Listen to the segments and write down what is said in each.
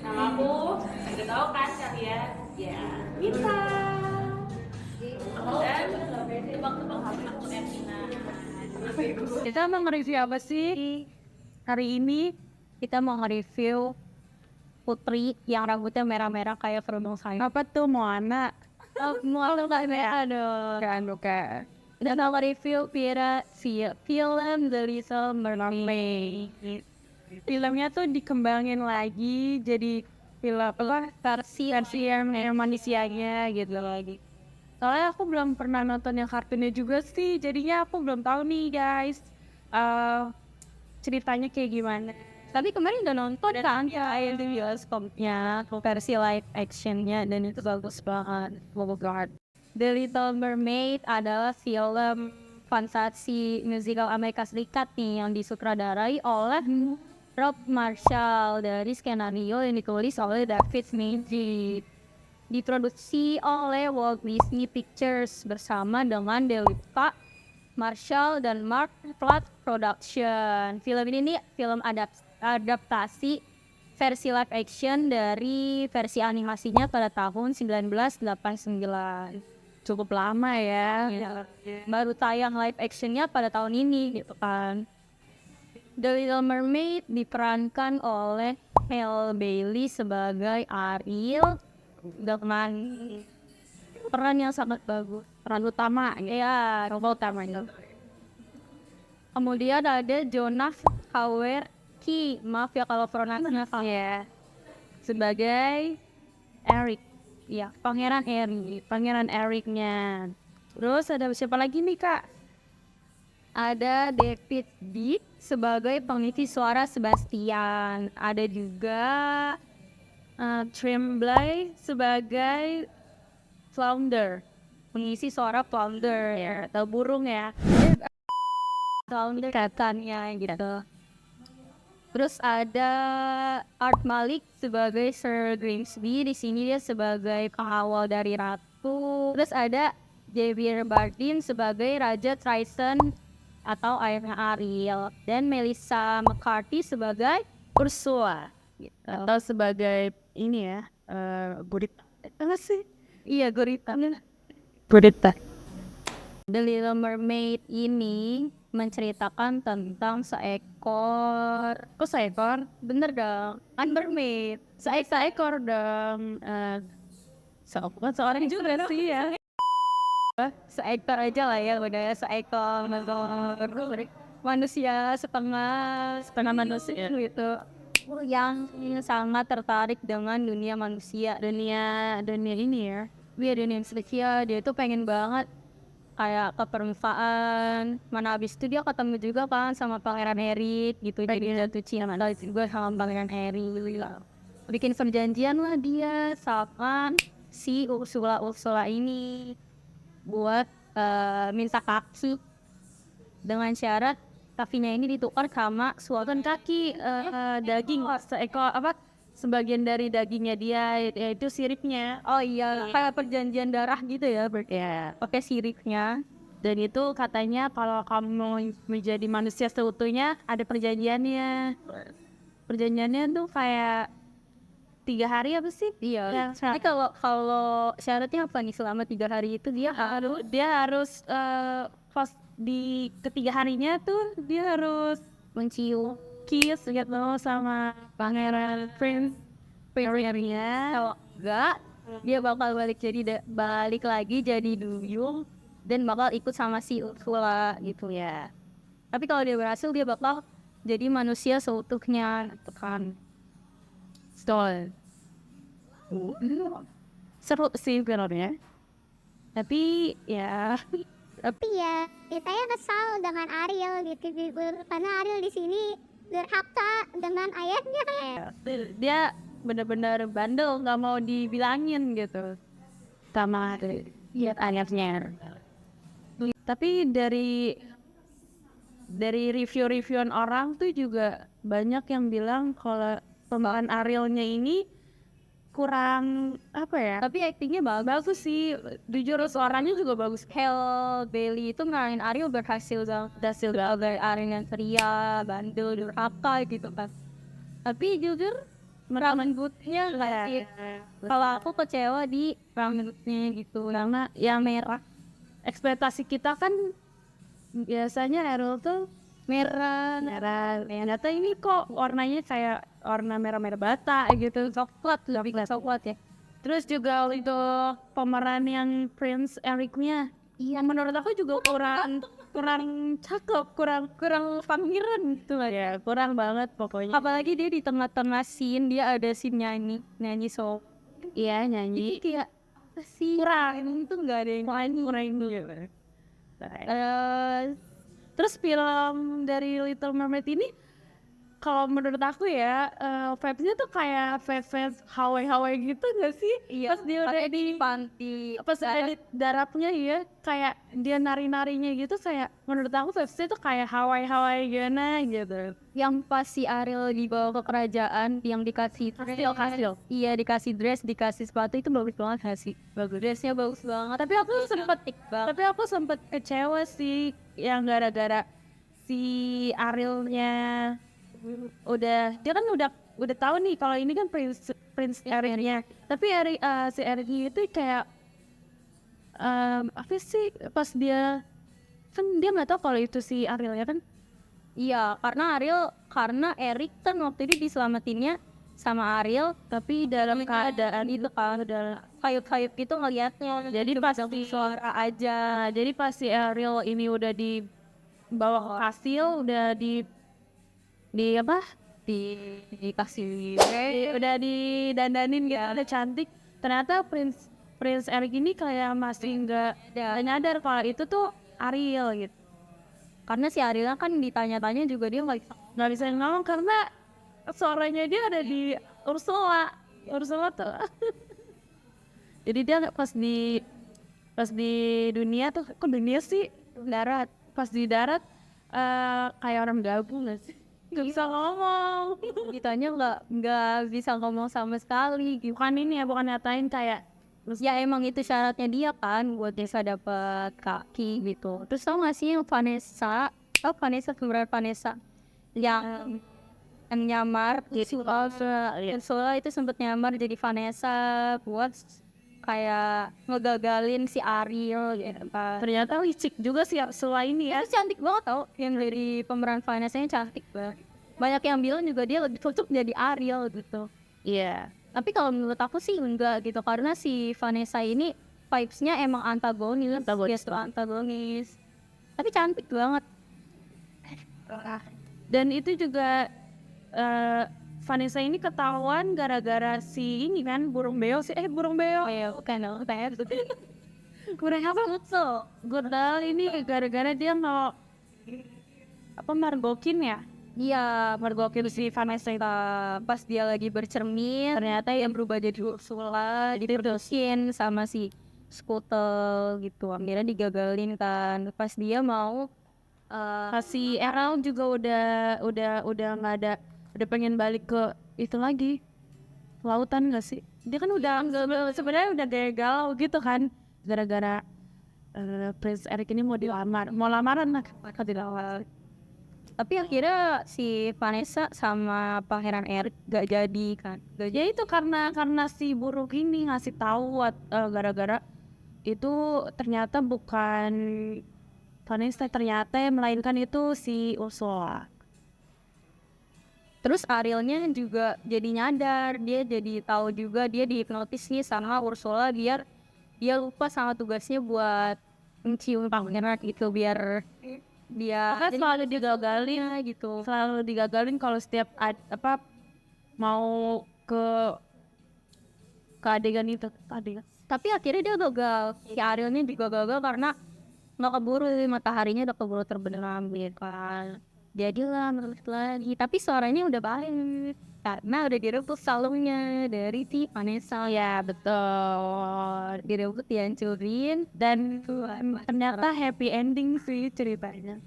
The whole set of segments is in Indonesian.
Nama aku, udah tahu kan kalian? Ya, Mita. Dan tebak-tebak aku Erina. Kita mau nge-review apa sih? Hari ini kita mau nge-review Putri yang rambutnya merah-merah kayak kerudung saya. Apa tuh Moana? Moana kayak merah dong. Kan bukan. Dan mau nge-review film The Little Mermaid. Filmnya tuh dikembangin lagi jadi film apa versi yang manusianya gitu lagi. Soalnya aku belum pernah nonton yang kartunnya juga sih, jadinya aku belum tahu nih guys ceritanya kayak gimana. Tapi kemarin udah nonton kan ya di bioskopnya versi live actionnya dan itu bagus banget. Oh my god. The Little Mermaid adalah film fantasi musical Amerika Serikat nih yang disutradarai oleh Rob Marshall dari skenario yang ditulis oleh David Mamet. Diproduksi oleh Walt Disney Pictures bersama dengan Delipa, Marshall, dan Mark Platt Production. Film ini nih film adaptasi versi live action dari versi animasinya pada tahun 1989. Cukup lama ya. Baru tayang live actionnya pada tahun ini gitu kan. The Little Mermaid diperankan oleh Halle Bailey sebagai Ariel dengan peran yang sangat bagus, peran utama ya, peran utama itu. Kemudian ada Jonas Hauer-Key, maaf ya kalau pronunciasinya salah ya, sebagai Eric, ya pangeran Ericnya. Terus ada siapa lagi nih kak? Ada David Dick sebagai pengisi suara Sebastian. Ada juga Tremblay sebagai Flounder, pengisi suara Flounder ya, atau burung ya. Flounder katanya gitu. Terus ada Art Malik sebagai Sir Grimsby, di sini dia sebagai pengawal dari ratu. Terus ada Javier Bardem sebagai Raja Tristan atau ayahnya Ariel, dan Melissa McCarthy sebagai Ursula gitu. Atau sebagai ini ya, gurita. Apa sih? Iya, gurita. Gurita. The Little Mermaid ini menceritakan tentang kok seekor? Bener dong, kan mermaid. Seekor dong. Seorang juga sih ya. Seekor aja lah ya, udah ya, seekor manusia setengah manusia gitu yang sangat tertarik dengan dunia manusia, dunia ini ya, dunia manusia. Dia tuh pengen banget kayak ke permukaan, mana habis itu dia ketemu juga kan sama Pangeran Harry gitu, jadi jatuh cinta juga sama Pangeran Harry. Bikin perjanjian lah dia sama si Ursula ini buat minta kaki dengan syarat kakinya ini ditukar sama suatan kaki daging seekor apa, sebagian dari dagingnya dia yaitu siripnya. Oh iya, kayak perjanjian darah gitu ya, ya pakai siripnya. Dan itu katanya kalau kamu menjadi manusia seutuhnya ada perjanjiannya. Perjanjiannya tuh kayak 3 hari apa sih? Iya. Jadi kalau syaratnya apa nih, selama 3 hari itu dia harus pas di ketiga harinya tuh dia harus mencium kiss gitu sama pangeran Prince-nya. Kalau enggak, dia bakal balik lagi jadi duyung dan bakal ikut sama si Ursula gitu ya. Tapi kalau dia berhasil, dia bakal jadi manusia seutuhnya gitu kan. Stol. Seru sih filmnya. Tapi ya Iya, saya kesal dengan Ariel gitu, karena Ariel di sini durhaka dengan ayahnya. dia benar-benar bandel, nggak mau dibilangin gitu sama lihat ayahnya. Tapi dari review-reviewan orang tuh juga banyak yang bilang kalau pembawaan Arielnya ini kurang apa ya, tapi aktingnya bagus sih, jujur suaranya juga bagus. Halle Bailey itu ngarahin Ariel berhasil dari Ariel yang ceria, bandel, durhaka gitu kan. Tapi jujur rambutnya nggak sih? Kalau aku kecewa di rambutnya gitu, karena yang merah. Ekspektasi kita kan biasanya Errol tuh merah, ternyata ini kok warnanya kayak warna merah-merah bata gitu, coklat, lebih ke coklat ya. Terus juga untuk pemeran yang Prince Eric-nya, iya menurut aku juga kurang cakep, kurang pangeran gitu lah ya, kurang banget pokoknya. Apalagi dia di tengah-tengah scene dia ada scene nyanyi solo. Iya nyanyi. Itu kayak apa sih? Kurang itu nggak ada yang lain kurang gitu. Terus film dari Little Mermaid ini kalau menurut aku ya vibes-nya tuh kayak vibes Hawaii gitu gak sih? Iya, pas dia udah di panti, pas ada di daratnya ya, kayak dia nari-narinya gitu, kayak menurut aku vibes-nya tuh kayak Hawaii gimana gitu. Yang pas si Ariel dibawa ke kerajaan, yang dikasih kastil. Iya, dikasih dress, dikasih sepatu, itu bagus banget gak sih? Bagus, dressnya bagus banget. Tapi aku sempet kecewa sih, yang gara-gara si Arielnya dia kan udah tahu nih kalau ini kan Prince Eric-nya, tapi si Eric itu kayak apa sih, pas dia kan dia nggak tahu kalau itu si Ariel ya kan. Iya, karena Eric kan waktu itu diselamatinnya sama Ariel, tapi dalam keadaan itu kan udah kayup gitu ngelihatnya, jadi pasti suara aja. Jadi pas si Ariel ini udah dibawa ke kastil, udah di apa dikasih udah didandanin gitu, udah cantik, ternyata Prince Eric ini kayak masih nggak nyadar kalau itu tuh Ariel gitu. Karena si Ariel kan ditanya-tanya juga dia nggak bisa ngomong karena suaranya dia ada di Ursula tuh. Jadi dia pas di dunia tuh, kok dunia sih darat, pas di darat kayak orang gabung nggak sih, nggak bisa ngomong. Ditanya nggak bisa ngomong sama sekali. Bukan ini ya, bukan nyatain kayak ya emang itu syaratnya dia kan buat bisa dapat kaki gitu. Terus tau gak sih yang Vanessa, kebenaran Vanessa yang nyamar di Ursula itu sempet nyamar jadi Vanessa buat kayak ngegagalin si Ariel gitu. Ternyata licik juga sih Ursula ini ya. Itu cantik banget tau, yang dari pemeran Vanessa-nya cantik banget. Banyak yang bilang juga dia lebih cocok jadi Ariel gitu. Iya. Tapi kalau menurut aku sih enggak gitu, karena si Vanessa ini vibes-nya emang antagonis. Tapi cantik banget. Dan itu juga Vanessa ini ketahuan gara-gara si ini kan burung beo. Bukan kurang apa so Godal ini gara-gara dia mau margokin ya. Iya, mergokin si Vanessa itu. Pas dia lagi bercermin, ternyata yang berubah jadi Ursula, diterusin sama si Scuttle gitu. Akhirnya digagalin kan. Pas dia mau si Errol juga udah nggak ada, udah pengen balik ke itu lagi, lautan nggak sih? Dia kan udah sebenarnya udah gagal gitu kan, gara-gara Prince Eric ini mau lamaran lah di awal. Tapi akhirnya si Vanessa sama Pangeran Eric gak jadi kan. Ya itu karena si burung ini ngasih tahu gara-gara itu ternyata bukan Vanessa, ternyata yang melainkan itu si Ursula. Terus Arielnya juga jadi nyadar, dia jadi tahu juga, dia dihipnotis nih sama Ursula biar dia lupa sama tugasnya buat mencium pangeran gitu, biar dia selalu digagalin kalau setiap mau ke adegan itu. Tapi akhirnya dia gagal, si Arielnya juga gagal karena nggak keburu, mataharinya udah keburu terbenam gitu kan. Jadilah menulis lagi, tapi suaranya udah balik karena udah direbut salungnya dari si Vanessa. Ya betul, direbut, dihancurin, dan ternyata happy ending sih ceritanya.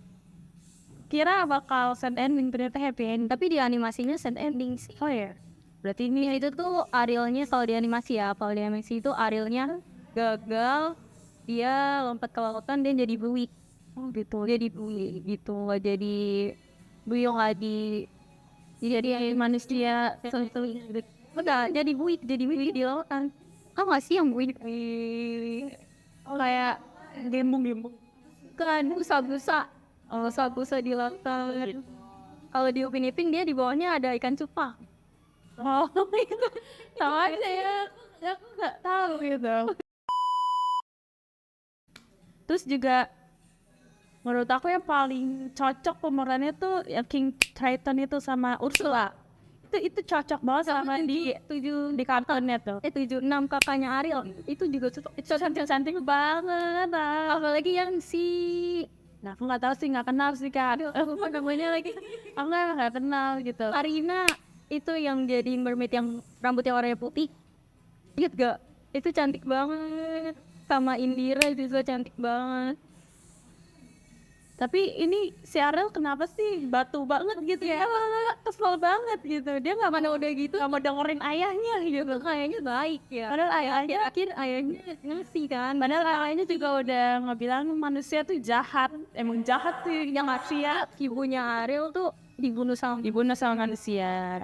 Kira bakal sad ending, ternyata happy ending. Tapi di animasinya sad ending sih. Oh ya, berarti ini itu tuh Arielnya, kalau di animasi ya, kalau di animasi itu Arielnya gagal, dia lompat ke lautan dan jadi buih. Oh gitu, jadi buih gitu, nggak jadi buyung lagi, jadi manusia gitu. udah jadi buik di lautan. Tau gak sih yang buik kayak Gembung. kan busa-busa busa-busa di lautan. Kalau di Upin Ipin dia di bawahnya ada ikan cupang. Oh, itu sama aja ya. Aku nggak tahu gitu. Terus juga menurut aku yang paling cocok pemerannya tuh yang King Triton itu sama Ursula. Itu cocok banget sama di 7 di kartunnya tuh. 76 kakaknya Ariel itu juga Itu cantik banget. apalagi yang si Nah, aku nggak tahu sih, nggak kenal sih Kak. apa namanya lagi Aku nggak kenal gitu. Arina itu yang jadi mermaid yang rambutnya warnanya putih. Ingat gak? Itu cantik banget. Sama Indira juga cantik banget. Tapi ini si Ariel kenapa sih batu banget gitu ya? Kesel banget gitu. Dia nggak Mana udah gitu mau dengerin ayahnya gitu. kayaknya baik ya. Padahal ayahnya Akhir ayahnya ngasih kan. Padahal ayahnya juga udah ngebilang manusia tuh jahat. Emang jahat sih yang manusia. Ibunya Ariel tuh dibunuh sama manusia.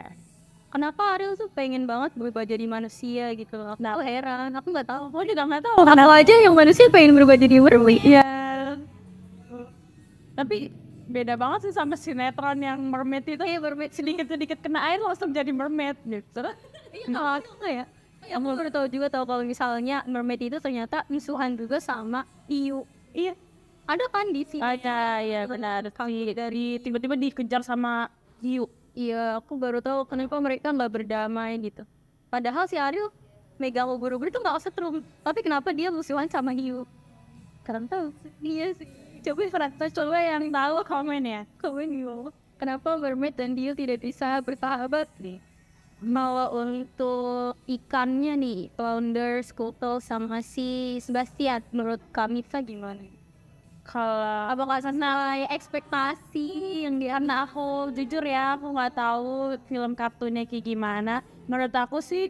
Kenapa Ariel tuh pengen banget berubah jadi manusia gitu loh. Aku heran, aku nggak tahu. Aku juga nggak tahu. Kenapa aja yang manusia pengen berubah jadi mermaid? Iya. Tapi beda banget sih sama sinetron yang mermaid itu. Kayak mermaid Sedikit-sedikit kena air langsung jadi mermaid gitu. Iya, ya. Aku baru tahu juga kalau misalnya mermaid itu ternyata musuhan juga sama hiu. Iya. Ada kan di sini? Iya benar. Dari tiba-tiba dikejar sama hiu. Iya, aku baru tahu kenapa mereka nggak berdamai gitu. Padahal si Ariel megang ubur-ubur itu nggak setrum, tapi kenapa dia musuhan sama hiu? Karena tahu. Iya sih. Coba yang tahu komen ya. Komen hiu. Kenapa mermaid dan hiu tidak bisa bersahabat nih? Kalau untuk ikannya nih, Flounder, Scuttle, sama si Sebastian, menurut kami gimana? Kalau Apakah sesuai ekspektasi yang di anak aku jujur ya, aku nggak tahu film kartunnya kayak gimana. Menurut aku sih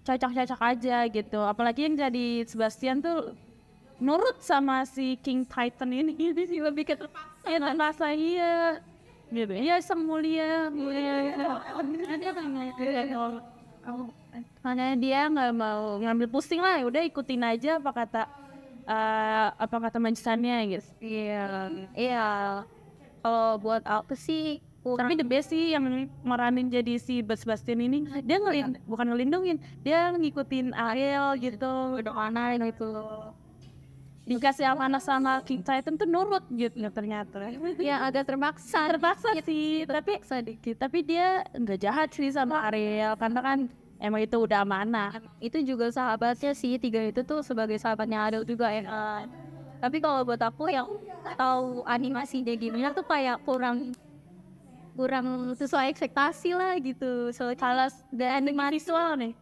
cocok-cocok aja gitu. Apalagi yang jadi Sebastian tuh nurut sama si King Titan ini sih lebih ke terpaksa iya gitu ya, sang mulia makanya dia nggak mau ngambil pusing lah, udah ikutin aja apa kata majikannya gitu. Iya. Kalau buat aku sih Tapi the best sih yang meranin jadi si Sebastian ini, dia bukan ngelindungin, dia ngikutin Ariel gitu, udah mana itu. dikasih amanah sama King Titan tuh nurut gitu ternyata. Ya agak terpaksa sih, tapi sedikit. tapi dia nggak jahat sih sama Ariel karena kan emang itu udah amanah. Itu juga sahabatnya sih, tiga itu tuh sebagai sahabatnya Ariel juga ya. Tapi kalau buat aku yang tahu animasinya gimana tuh kayak kurang sesuai ekspektasi lah gitu. Kalau dari animasi visual nih,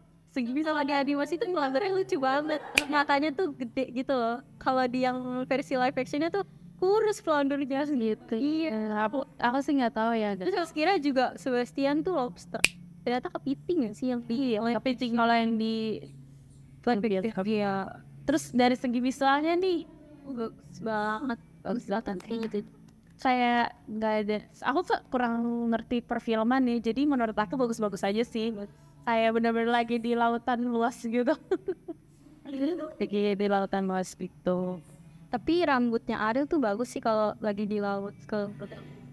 Sama di animasi tuh Flounder lucu banget, matanya tuh gede gitu loh. Kalau di yang versi live actionnya tuh kurus Floundernya gitu. iya, aku sih nggak tahu ya. Terus aku kira juga Sebastian tuh lobster, ternyata kepiting gak sih yang di Tapi kalau yang di iya. Terus dari segi visualnya nih bagus banget gitu. kayak nggak ada, aku tuh kurang ngerti perfilman nih, jadi menurut aku bagus-bagus aja sih, kayak bener-bener lagi di lautan luas gitu. Lagi di lautan luas gitu. Tapi rambutnya Ariel tuh bagus sih kalau lagi di laut.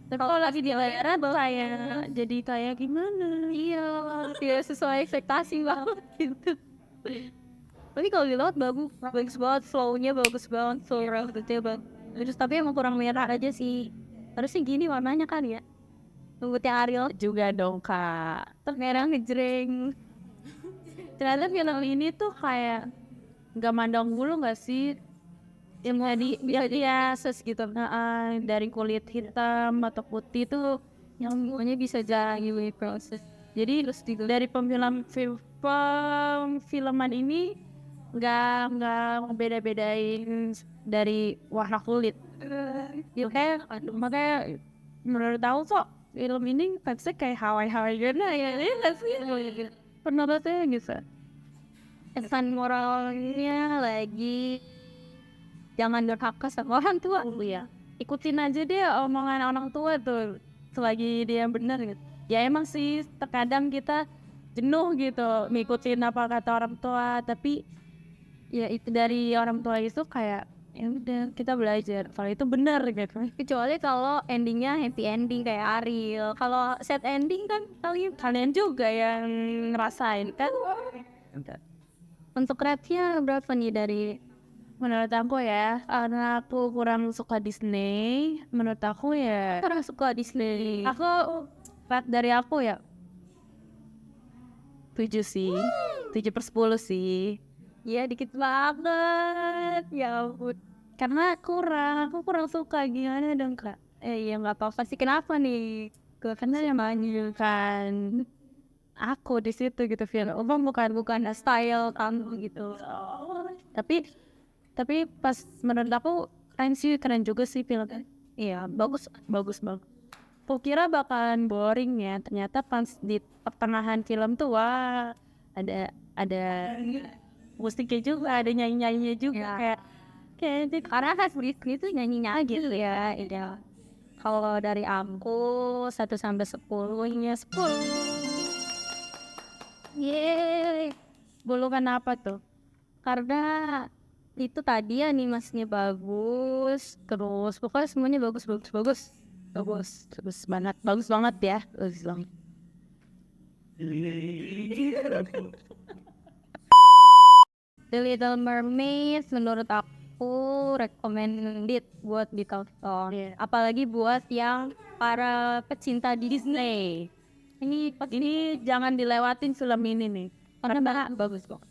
Tapi kalau lagi di daerah kayak jadi kayak gimana? Iya, tidak sesuai ekspektasi banget gitu. Tapi kalau di laut bagus banget, flow-nya bagus banget, flow rambutnya banget. Terus tapi emang kurang merah aja sih. Harusnya gini warnanya kan ya. Rambutnya Ariel Juga dong Kak. merah ngejreng. Ternyata film ini tuh kayak nggak mandang bulu nggak sih? Yang tadi ya ses gitu. Dari kulit hitam atau putih tuh Yang semuanya bisa jadi proses. jadi dari filman ini nggak beda-bedain dari warna kulit. Ya kayak makanya menurut aku kok film ini vibesnya kayak Hawaii gitu ya, nggak sih? Pernah rasanya gitu. Pesan moralnya lagi jangan durhaka sama orang tua. Ya ikutin aja deh omongan orang tua tuh selagi dia benar gitu. Ya emang sih terkadang kita jenuh gitu ngikutin apa kata orang tua, tapi ya itu dari orang tua itu kayak ya udah kita belajar kalau itu benar gitu. Kecuali kalau endingnya happy ending kayak Ariel. Kalau sad ending kan Kalian juga yang ngerasain kan. untuk rate-nya berapa nih dari Menurut aku ya, karena aku kurang suka Disney, menurut aku ya orang suka Disney? aku rate dari aku ya 7 sih, 7/10 sih. Ya dikit banget. Ya ampun. Karena aku kurang suka, gimana dong Kak? Ya nggak apa-apa sih. Kenapa nih? Karena yang kan aku di situ gitu, film Bukan style kamu gitu. tapi pas menurut aku keren juga sih filmnya. Iya, bagus. Bagus banget. Aku kira bakalan boring ya, ternyata pas di pertengahan film tuh wah ada musiknya juga, ada nyanyi-nyanyinya juga, Ya. kayak Karena kan Disney itu nyanyinya gitu ya. Iya. Kalau dari aku 1 sampai 10-nya 10. Yeay. bulu kenapa tuh? Karena itu tadi animasinya bagus, terus pokoknya semuanya bagus Bagus banget ya. The Little Mermaid menurut aku recommended buat ditonton. Apalagi buat yang para pecinta Disney. Ini jangan dilewatin film ini nih. Karena bagus kok.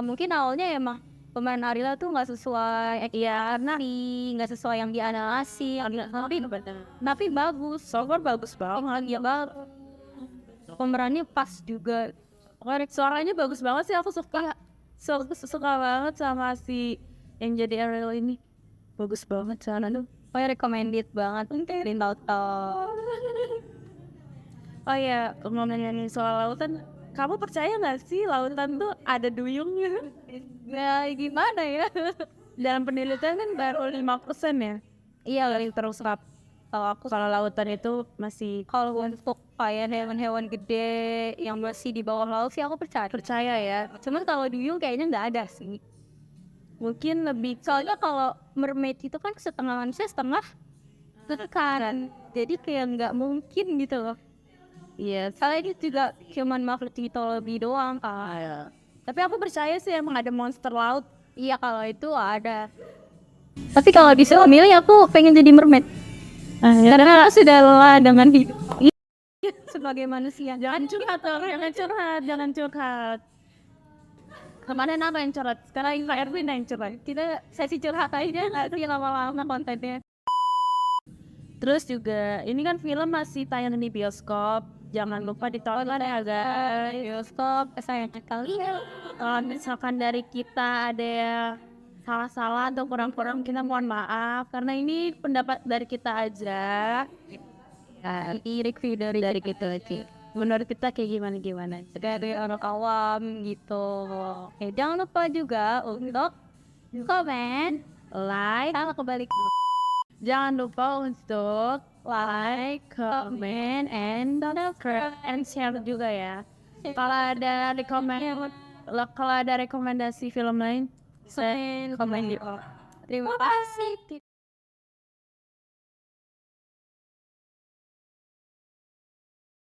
Mungkin awalnya emang pemain Ariel tuh nggak sesuai nggak sesuai yang dianalasi, tapi bagus. So far bagus banget. Ya bagus. Pemerannya pas juga. Suaranya bagus banget sih, aku suka. Suka banget sama si yang jadi Ariel ini. Bagus banget suaranya. Pokoknya recommended banget ditonton. Oh ya, ngomongin soal lautan, kamu percaya nggak sih lautan tuh ada duyungnya? Ya gimana ya? Dalam penelitian kan baru 5% ya. Iya kali terus rap. Kalau lautan itu masih Kalau untuk kayak hewan-hewan gede yang masih di bawah laut sih aku percaya. percaya ya. Cuman kalau duyung kayaknya nggak ada sih. Mungkin lebih Soalnya kalau mermaid itu kan setengah manusia setengah ikan. Jadi kayak nggak mungkin gitu loh. iya. Soalnya ini juga cuman makhluk mitologi doang kan. Tapi aku percaya sih emang ada monster laut. Iya kalau itu ada. Tapi kalau disuruh milih aku pengen jadi mermaid. Karena aku sudah lelah dengan hidup sebagai manusia. Jangan curhat. Kemarin apa yang curhat? Sekarang Kak Erwin yang curhat. Kita sesi curhat aja nggak sih lama-lama kontennya. Terus juga ini kan film masih tayang di bioskop. Jangan lupa ditonton ya guys. Bioskop kesayangan kalian. Kalau misalkan dari kita ada yang salah-salah atau kurang-kurang, kita mohon maaf karena ini pendapat dari kita aja. Ya, review dari kita aja. Menurut kita kayak gimana? Dari orang awam gitu. Jangan lupa juga untuk komen, like, sama kebalik. Jangan lupa untuk like, comment, and subscribe and share juga ya. Kalau ada rekomendasi film lain, Komen di bawah. Terima kasih.